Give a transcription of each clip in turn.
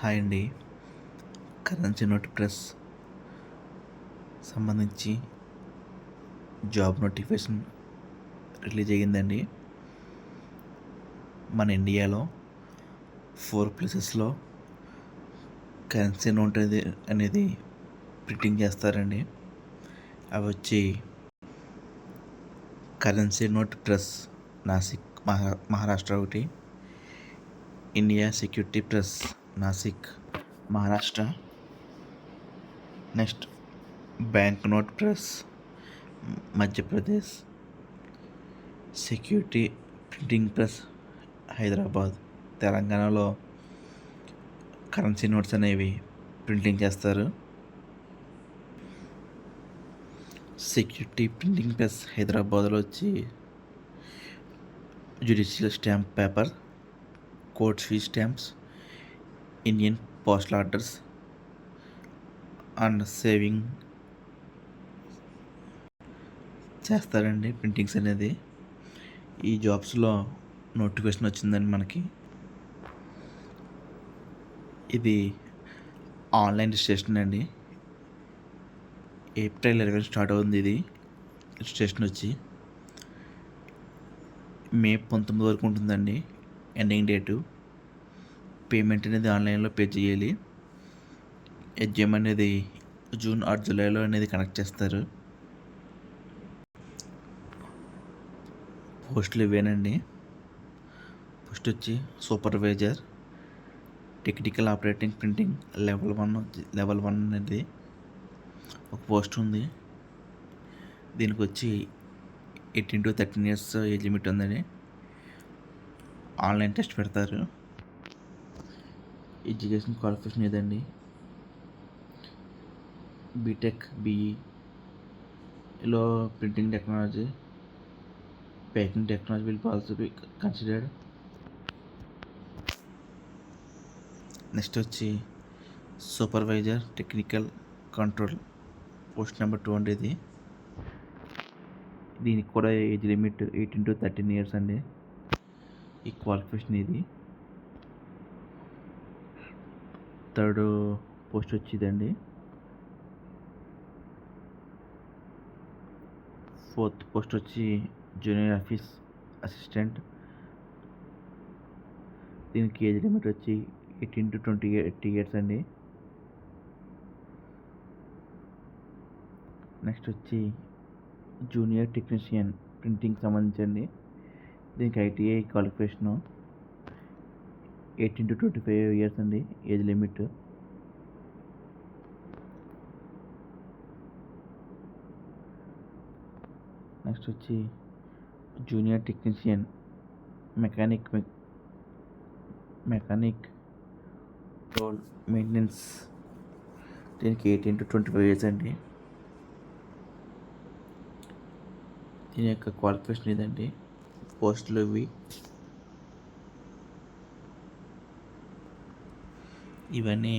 Hi అండి. Currency note press సంబంధించి job notification release అయ్యిందండి. మన ఇండియాలో 4 ప్లేసెస్‌లో కరెన్సీ నోట్ అనేది ప్రింటింగ్ చేస్తారండి. అవి వచ్చి currency note press Nasik Maharashtra ఒకటి, India security press Nasik Maharashtra, next bank note press Madhya Pradesh, security printing press Hyderabad, తెలంగాణలో కరెన్సీ నోట్స్ అనేవి ప్రింటింగ్ చేస్తారు. సెక్యూరిటీ ప్రింటింగ్ ప్రెస్ హైదరాబాద్లో వచ్చి judicial stamp paper, court fee stamps, Indian postal orders and saving చేస్తారండి ప్రింటింగ్స్ అనేది. ఈ జాబ్స్లో నోటిఫికేషన్ వచ్చిందండి మనకి. ఇది ఆన్లైన్ రిజిస్ట్రేషన్ అండి. ఏప్రిల్ 11 స్టార్ట్ అవుతుంది. ఇది రిజిస్ట్రేషన్ వచ్చి మే 19 వరకు ఉంటుందండి ఎండింగ్ డేటు. పేమెంట్ అనేది ఆన్లైన్లో పే చేయాలి. ఎగ్జామ్ అనేది జూన్ ఆర్ జూలైలో అనేది కనెక్ట్ చేస్తారు. పోస్టులు ఇవేనండి. పోస్ట్ వచ్చి supervisor technical operating printing level 1 అనేది ఒక పోస్ట్ ఉంది. దీనికి వచ్చి 18 to 13 years ఏజ్ లిమిట్ ఉందని. ఆన్లైన్ టెస్ట్ పెడతారు. ఎడ్యుకేషన్ క్వాలిఫికేషన్ ఇదండి. బీటెక్ బీఈలో printing technology, packing technology will also be considered. Next వచ్చి supervisor technical control post number 2 అండి. దీనికి కూడా ఏజ్ లిమిట్ 18 to 13 years అండి. ఈ క్వాలిఫికేషన్ ఇది. థర్డ్ పోస్ట్ వచ్చి ఇదండి. ఫోర్త్ పోస్ట్ వచ్చి జూనియర్ ఆఫీస్ అసిస్టెంట్. దీనికి ఏజ్ లిమిట్ వచ్చి 18 to 20 years అండి. నెక్స్ట్ వచ్చి జూనియర్ టెక్నీషియన్ ప్రింటింగ్ సంబంధించండి. దీనికి ఐటీఐ క్వాలిఫికేషను 18 to 25 years అండి ఏజ్ లిమిట్. నెక్స్ట్ వచ్చి junior technician mechanic roll maintenance. దీనికి 18 to 25 years అండి. దీని యొక్క క్వాలిఫికేషన్ ఇదండి. పోస్టులు ఇవన్నీ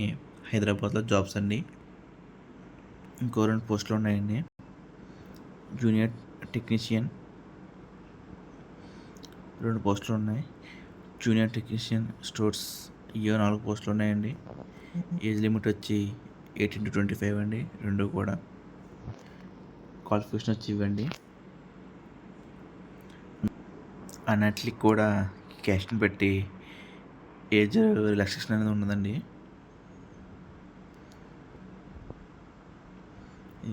హైదరాబాద్లో జాబ్స్ అండి. ఇంకో 2 పోస్టులు ఉన్నాయండి. జూనియర్ టెక్నీషియన్ 2 పోస్టులు ఉన్నాయి. జూనియర్ టెక్నీషియన్ స్టోర్స్ 4 పోస్టులు ఉన్నాయండి. ఏజ్ లిమిట్ వచ్చి 18 to 25 అండి. 2 కూడా క్వాలిఫికేషన్ వచ్చి ఇవ్వండి. అన్నిటికి కూడా క్యాస్ట్ని బట్టి ఏజ్ రిలాక్సేషన్ అనేది ఉన్నదండి.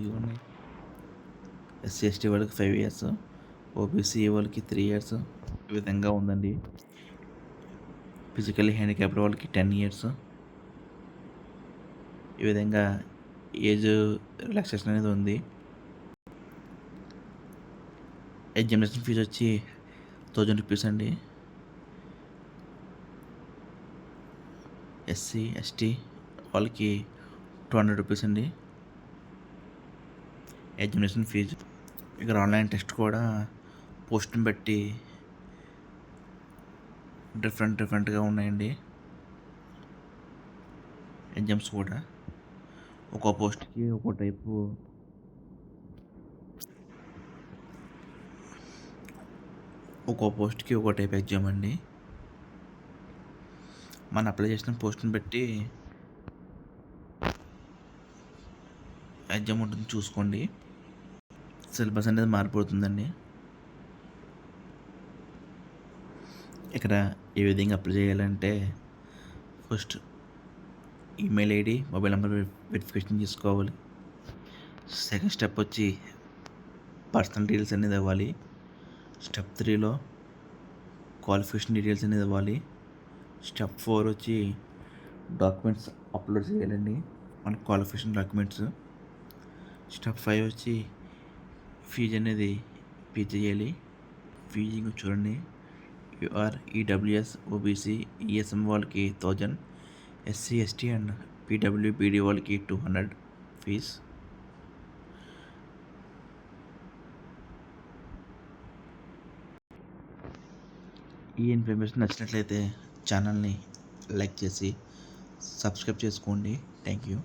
ఇవన్నీ ఎస్సీ ఎస్టీ వాళ్ళకి 5 years, ఓబీసీ వాళ్ళకి 3 years ఈ విధంగా ఉందండి. ఫిజికల్లీ హ్యాండిక్యాప్డ్ వాళ్ళకి 10 years ఈ విధంగా ఏజ్ రిలాక్సేషన్ అనేది ఉంది. ఎగ్జామినేషన్ ఫీజు వచ్చి 1000 rupees అండి. ఎస్సీ ఎస్టీ వాళ్ళకి 200 rupees అండి ఎగ్జామినేషన్ ఫీజు. ఇక్కడ ఆన్లైన్ టెస్ట్ కూడా పోస్ట్ని బట్టి డిఫరెంట్గా ఉన్నాయండి. ఎగ్జామ్స్ కూడా ఒక్కో పోస్ట్కి ఒక్కో టైప్ ఎగ్జామ్ అండి. మనం అప్లై చేసిన పోస్ట్ని బట్టి ఎగ్జామ్ ఉంటుంది, చూసుకోండి. సిలబస్ అనేది మారిపోతుందండి. ఇక్కడ ఏ విధంగా అప్లై చేయాలంటే first email ID, mobile number verification చేసుకోవాలి. సెకండ్ స్టెప్ వచ్చి పర్సనల్ డీటెయిల్స్ అనేది ఇవ్వాలి. స్టెప్ 3లో క్వాలిఫికేషన్ డీటెయిల్స్ అనేది ఇవ్వాలి. స్టెప్ 4 వచ్చి డాక్యుమెంట్స్ అప్లోడ్ చేయాలండి, మన క్వాలిఫికేషన్ డాక్యుమెంట్స్. స్టెప్ 5 వచ్చి ఫీజు అనేది పే చేయాలి. ఫీజు చూడండి, యూఆర్, ఈడబ్ల్యూఎస్, ఓబీసీ, ఈఎస్ఎం వాళ్ళకి 1000, ఎస్సీ, ఎస్టీ అండ్ పీడబ్ల్యూబీడీ వాళ్ళకి 200 ఫీజ్. ఈ ఇన్ఫర్మేషన్ నచ్చినట్లయితే ఛానల్ని లైక్ చేసి సబ్స్క్రైబ్ చేసుకోండి. Thank you.